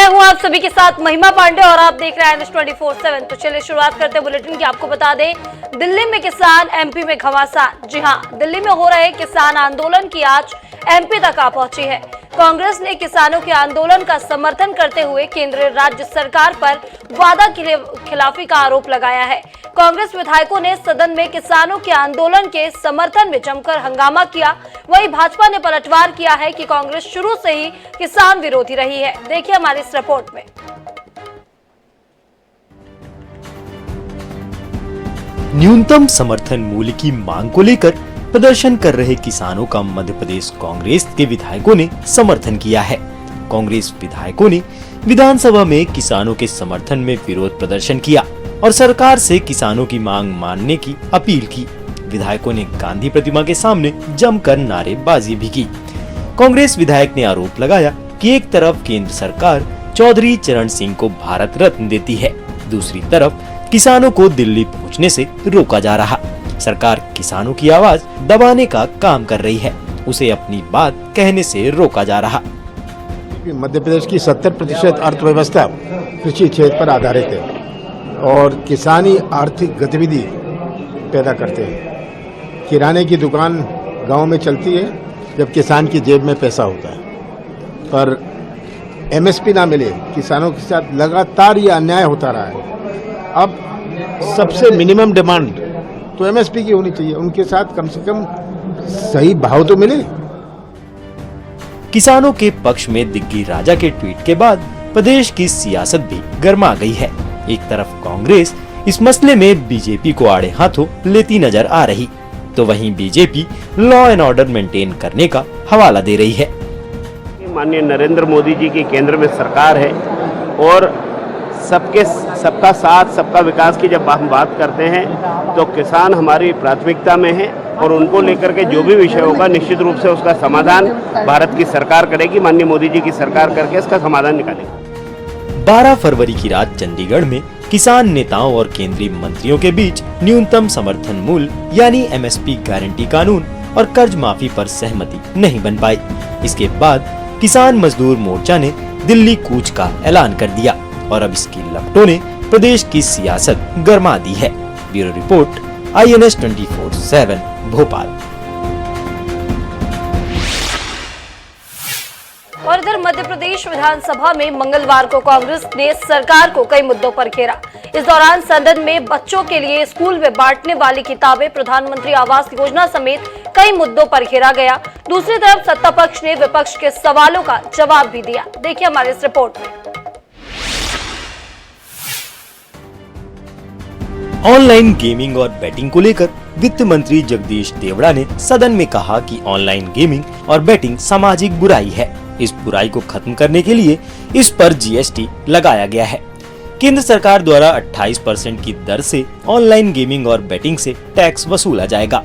मैं हूं आप सभी के साथ महिमा पांडे और आप देख रहे हैं N24/7। तो चलिए शुरुआत करते हैं बुलेटिन की। आपको बता दें, दिल्ली में किसान, एमपी में घमासान। जी हां, दिल्ली में हो रहे किसान आंदोलन की आंच एमपी तक आ पहुंची है। कांग्रेस ने किसानों के आंदोलन का समर्थन करते हुए केंद्र राज्य सरकार पर वादा खिलाफी का आरोप लगाया है। कांग्रेस विधायकों ने सदन में किसानों के आंदोलन के समर्थन में जमकर हंगामा किया। वहीं भाजपा ने पलटवार किया है कि कांग्रेस शुरू से ही किसान विरोधी रही है। देखिए हमारी इस रिपोर्ट में। न्यूनतम समर्थन मूल्य की मांग को लेकर प्रदर्शन कर रहे किसानों का मध्य प्रदेश कांग्रेस के विधायकों ने समर्थन किया है। कांग्रेस विधायकों ने विधानसभा में किसानों के समर्थन में विरोध प्रदर्शन किया और सरकार से किसानों की मांग मानने की अपील की। विधायकों ने गांधी प्रतिमा के सामने जमकर नारेबाजी भी की। कांग्रेस विधायक ने आरोप लगाया कि एक तरफ केंद्र सरकार चौधरी चरण सिंह को भारत रत्न देती है, दूसरी तरफ किसानों को दिल्ली पहुंचने से रोका जा रहा। सरकार किसानों की आवाज दबाने का काम कर रही है, उसे अपनी बात कहने से रोका जा रहा। मध्य प्रदेश की 70% अर्थव्यवस्था कृषि क्षेत्र पर आधारित है और किसानी आर्थिक गतिविधि पैदा करते हैं। किराने की दुकान गांव में चलती है जब किसान की जेब में पैसा होता है, पर एमएसपी ना मिले, किसानों के साथ लगातार ये अन्याय होता रहा है। अब सबसे मिनिमम डिमांड तो एमएसपी की होनी चाहिए, उनके साथ कम से कम सही भाव तो मिले। किसानों के पक्ष में दिग्गी राजा के ट्वीट के बाद प्रदेश की सियासत भी गर्मा गई है। एक तरफ कांग्रेस इस मसले में बीजेपी को आड़े हाथों लेती नजर आ रही, तो वहीं BJP law and order maintain करने का हवाला दे रही है। माननीय नरेंद्र मोदी जी की केंद्र में सरकार है और सबका साथ सबका विकास की जब हम बात करते हैं तो किसान हमारी प्राथमिकता में है और उनको लेकर के जो भी विषय होगा निश्चित रूप से उसका समाधान भारत की सरकार करेगी। माननीय मोदी जी की सरकार करके इसका समाधान निकालेगी। 12 फरवरी की रात चंडीगढ़ में किसान नेताओं और केंद्रीय मंत्रियों के बीच न्यूनतम समर्थन मूल्य यानी एमएसपी गारंटी कानून और कर्ज माफी पर सहमति नहीं बन पाई। इसके बाद किसान मजदूर मोर्चा ने दिल्ली कूच का ऐलान कर दिया और अब इसकी लपटों ने प्रदेश की सियासत गरमा दी है। Bureau report, INS24/7 Bhopal. और इधर मध्य प्रदेश विधानसभा में मंगलवार को कांग्रेस ने सरकार को कई मुद्दों पर घेरा। इस दौरान सदन में बच्चों के लिए स्कूल में बांटने वाली किताबें, प्रधानमंत्री आवास योजना समेत कई मुद्दों पर घेरा गया। दूसरी तरफ सत्ता पक्ष ने विपक्ष के सवालों का जवाब भी दिया। देखिए हमारी इस रिपोर्ट में। ऑनलाइन गेमिंग और बैटिंग को लेकर वित्त मंत्री जगदीश देवड़ा ने सदन में कहा कि ऑनलाइन गेमिंग और बैटिंग सामाजिक बुराई है। इस बुराई को खत्म करने के लिए इस पर जीएसटी लगाया गया है। केंद्र सरकार द्वारा 28% की दर से ऑनलाइन गेमिंग और बैटिंग से टैक्स वसूला जाएगा।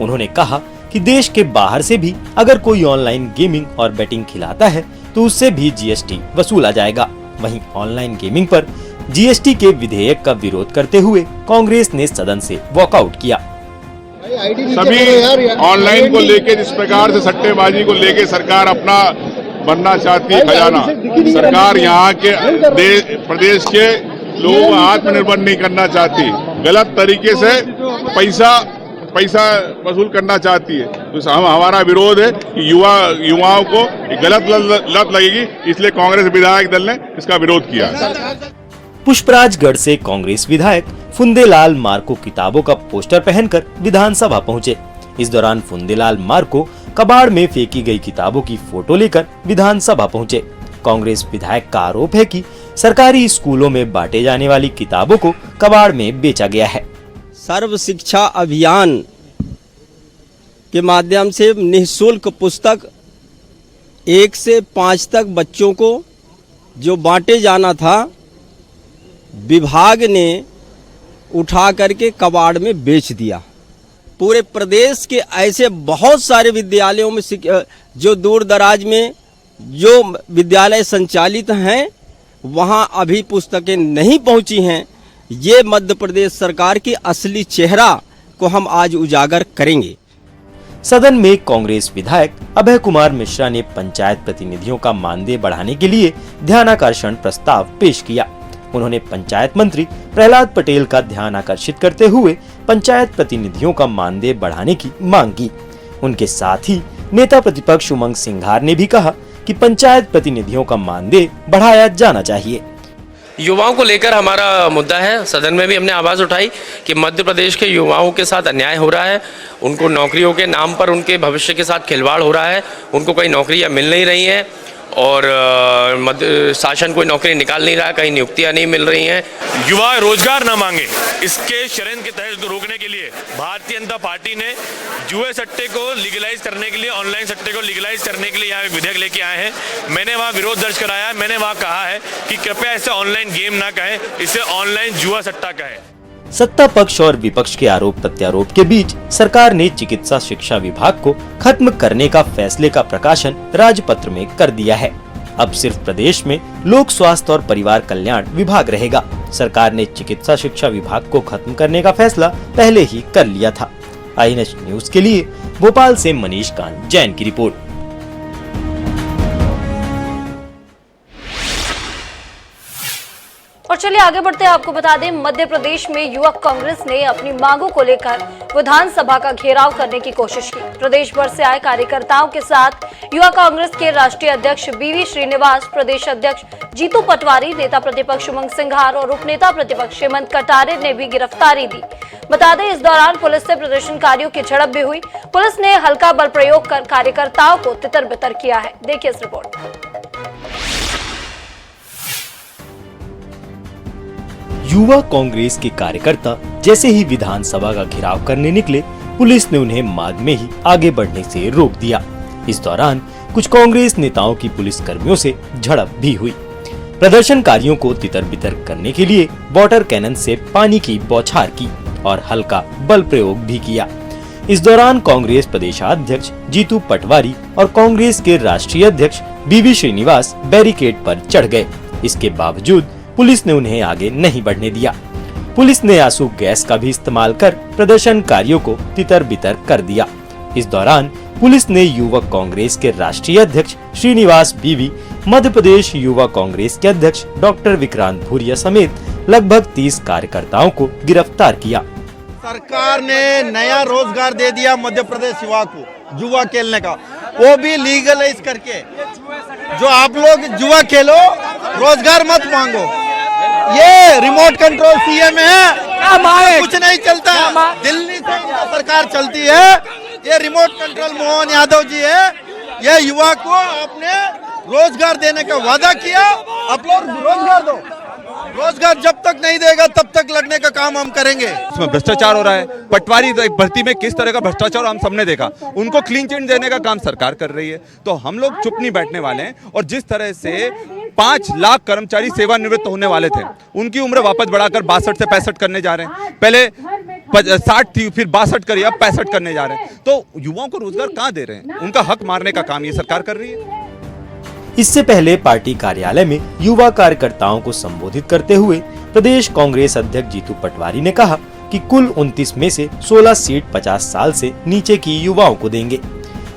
उन्होंने कहा कि देश के बाहर से भी अगर कोई ऑनलाइन गेमिंग और बैटिंग खिलाता है तो उससे भी जीएसटी वसूला जाएगा। वहीं ऑनलाइन गेमिंग पर जीएसटी के विधेयक का विरोध करते हुए कांग्रेस ने सदन से वॉकआउट किया। सभी ऑनलाइन को लेके जिस प्रकार से सट्टेबाजी को लेके सरकार अपना बनना चाहती है खजाना, सरकार यहाँ के प्रदेश के लोगों को आत्मनिर्भर नहीं करना चाहती, गलत तरीके से पैसा वसूल करना चाहती है। तो हमारा विरोध है कि युवाओं को गलत लत लगेगी, इसलिए कांग्रेस विधायक दल ने इसका विरोध किया। पुष्पराजगढ़ से कांग्रेस विधायक फुंदेलाल मार्को किताबों का पोस्टर पहनकर विधानसभा पहुंचे। इस दौरान फुंदेलाल मार्को कबाड़ में फेंकी गई किताबों की फोटो लेकर विधानसभा पहुंचे। कांग्रेस विधायक का आरोप है कि सरकारी स्कूलों में बांटे जाने वाली किताबों को कबाड़ में बेचा गया है। सर्व शिक्षा अभियान के माध्यम से निःशुल्क पुस्तक 1 से 5 तक बच्चों को जो बांटे जाना था, विभाग ने उठा करके कबाड़ में बेच दिया। पूरे प्रदेश के ऐसे बहुत सारे विद्यालयों में जो दूर दराज में जो विद्यालय संचालित हैं वहां अभी पुस्तकें नहीं पहुंची हैं। ये मध्य प्रदेश सरकार की असली चेहरा को हम आज उजागर करेंगे। सदन में कांग्रेस विधायक अभय कुमार मिश्रा ने पंचायत प्रतिनिधियों का मानदेय बढ़ाने के लिए ध्यानाकर्षण प्रस्ताव पेश किया। उन्होंने पंचायत मंत्री प्रहलाद पटेल का ध्यान आकर्षित करते हुए पंचायत प्रतिनिधियों का मानदेय बढ़ाने की मांग की। उनके साथ ही नेता प्रतिपक्ष उमंग सिंघार ने भी कहा कि पंचायत प्रतिनिधियों का मानदेय बढ़ाया जाना चाहिए। युवाओं को लेकर हमारा मुद्दा है। सदन में भी हमने आवाज़ उठाई कि मध्य प्रदेश के युवाओं के साथ अन्याय हो रहा है, उनको नौकरियों के नाम पर उनके भविष्य के साथ खिलवाड़ हो रहा है, उनको कोई नौकरियां मिल नहीं रही हैं और शासन कोई नौकरी निकाल नहीं रहा है, कहीं नियुक्तियां नहीं मिल रही हैं। युवा रोजगार न मांगे, इसके षड्यंत्र के तहत रोकने के लिए भारतीय जनता पार्टी ने जुए सट्टे को लीगलाइज करने के लिए, ऑनलाइन सट्टे को लीगलाइज करने के लिए यहाँ एक विधेयक लेके आए हैं। मैंने वहाँ विरोध दर्ज कराया है। मैंने वहाँ कहा है कि कृपया इसे ऑनलाइन गेम ना कहें, इसे ऑनलाइन जुआ सट्टा कहें। सत्ता पक्ष और विपक्ष के आरोप प्रत्यारोप के बीच सरकार ने चिकित्सा शिक्षा विभाग को खत्म करने का फैसले का प्रकाशन राजपत्र में कर दिया है। अब सिर्फ प्रदेश में लोक स्वास्थ्य और परिवार कल्याण विभाग रहेगा। सरकार ने चिकित्सा शिक्षा विभाग को खत्म करने का फैसला पहले ही कर लिया था। INH न्यूज के लिए भोपाल से मनीष कांत जैन की रिपोर्ट। और चलिए आगे बढ़ते हैं। आपको बता दें, मध्य प्रदेश में युवक कांग्रेस ने अपनी मांगों को लेकर विधानसभा का घेराव करने की कोशिश की। प्रदेश भर से आए कार्यकर्ताओं के साथ युवा कांग्रेस के राष्ट्रीय अध्यक्ष BV श्रीनिवास, प्रदेश अध्यक्ष जीतू पटवारी, नेता प्रतिपक्ष उमंग सिंघार और उपनेता प्रतिपक्ष हेमंत कटारे ने भी गिरफ्तारी दी। बता दें, इस दौरान पुलिस से प्रदर्शनकारियों की झड़प भी हुई। पुलिस ने हल्का बल प्रयोग कर कार्यकर्ताओं को तितर बितर किया है। देखिए इस रिपोर्ट। युवा कांग्रेस के कार्यकर्ता जैसे ही विधानसभा का घेराव करने निकले, पुलिस ने उन्हें मार्ग में ही आगे बढ़ने से रोक दिया। इस दौरान कुछ कांग्रेस नेताओं की पुलिस कर्मियों से झड़प भी हुई। प्रदर्शनकारियों को तितर बितर करने के लिए वाटर कैनन से पानी की बौछार की और हल्का बल प्रयोग भी किया। इस दौरान कांग्रेस प्रदेशाध्यक्ष जीतू पटवारी और कांग्रेस के राष्ट्रीय अध्यक्ष BV श्रीनिवास बैरिकेड पर चढ़ गए। इसके बावजूद पुलिस ने उन्हें आगे नहीं बढ़ने दिया। पुलिस ने आंसू गैस का भी इस्तेमाल कर प्रदर्शनकारियों को तितर बितर कर दिया। इस दौरान पुलिस ने युवक कांग्रेस के राष्ट्रीय अध्यक्ष श्रीनिवास BV, मध्य प्रदेश युवा कांग्रेस के अध्यक्ष डॉक्टर विक्रांत भूरिया समेत लगभग 30 कार्यकर्ताओं को गिरफ्तार किया। सरकार ने नया रोजगार दे दिया मध्य प्रदेश युवा को, जुआ खेलने का, वो भी लीगलाइज करके। जो आप लोग जुआ खेलो, रोजगार मत मांगो। ये रिमोट कंट्रोल CM है, कुछ नहीं चलता। दिल्ली से सरकार चलती है। ये रिमोट कंट्रोल मोहन यादव जी है। ये युवा को आपने रोजगार देने का वादा किया, आप लोग रोजगार दो। रोजगार जब तक नहीं देगा तब तक लड़ने का काम हम करेंगे। इसमें भ्रष्टाचार हो रहा है। पटवारी भर्ती में किस तरह का भ्रष्टाचार हम सबने देखा। उनको क्लीन चिट देने का काम सरकार कर रही है, तो हम लोग चुप नहीं बैठने वाले हैं। और जिस तरह से 5 लाख कर्मचारी सेवानिवृत्त होने वाले थे, उनकी उम्र वापस बढ़ाकर 62 से 65 करने जा रहे हैं। पहले 60 थी, फिर 62 करी, अब 65 करने जा रहे हैं। तो युवाओं को रोजगार कहाँ दे रहे हैं? उनका हक मारने का काम ये सरकार कर रही है। इससे पहले पार्टी कार्यालय में युवा कार्यकर्ताओं को संबोधित करते हुए प्रदेश कांग्रेस अध्यक्ष जीतू पटवारी ने कहा कि कुल 29 में से 16 सीट 50 साल से नीचे की युवाओं को देंगे।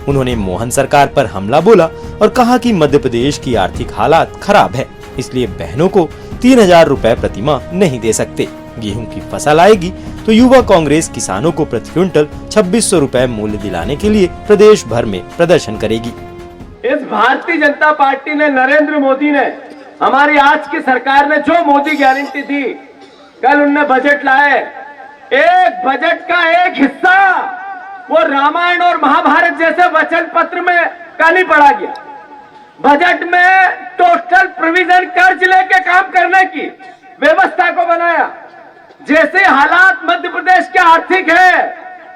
उन्होंने मोहन सरकार पर हमला बोला और कहा कि मध्य प्रदेश की आर्थिक हालात खराब है, इसलिए बहनों को 3000 रुपए प्रति माह नहीं दे सकते। गेहूं की फसल आएगी तो युवा कांग्रेस किसानों को प्रति क्विंटल 2600 रुपए मूल्य दिलाने के लिए प्रदेश भर में प्रदर्शन करेगी। इस भारतीय जनता पार्टी ने, नरेंद्र मोदी ने, हमारी आज की सरकार ने जो मोदी गारंटी दी, कल उनने बजट लाए। एक बजट का एक हिस्सा वो रामायण और महाभारत जैसे वचन पत्र में का नहीं पढ़ा गया। बजट में टोटल प्रोविजन कर्ज लेके काम करने की व्यवस्था को बनाया। जैसे हालात मध्य प्रदेश के आर्थिक है,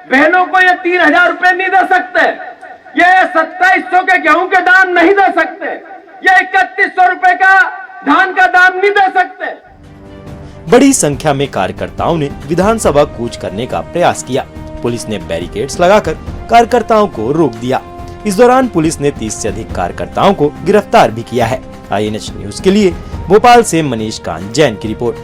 बहनों को ये 3000 रुपए नहीं दे सकते, ये 2700 के गेहूं के दाम नहीं दे सकते, ये 3100 रुपए का धान का दाम नहीं दे सकते। बड़ी संख्या में कार्यकर्ताओं ने विधानसभा कूच करने का प्रयास किया। पुलिस ने बैरिकेड्स लगाकर कार्यकर्ताओं को रोक दिया। इस दौरान पुलिस ने 30 से अधिक कार्यकर्ताओं को गिरफ्तार भी किया है। INH न्यूज के लिए भोपाल से मनीष कांत जैन की रिपोर्ट।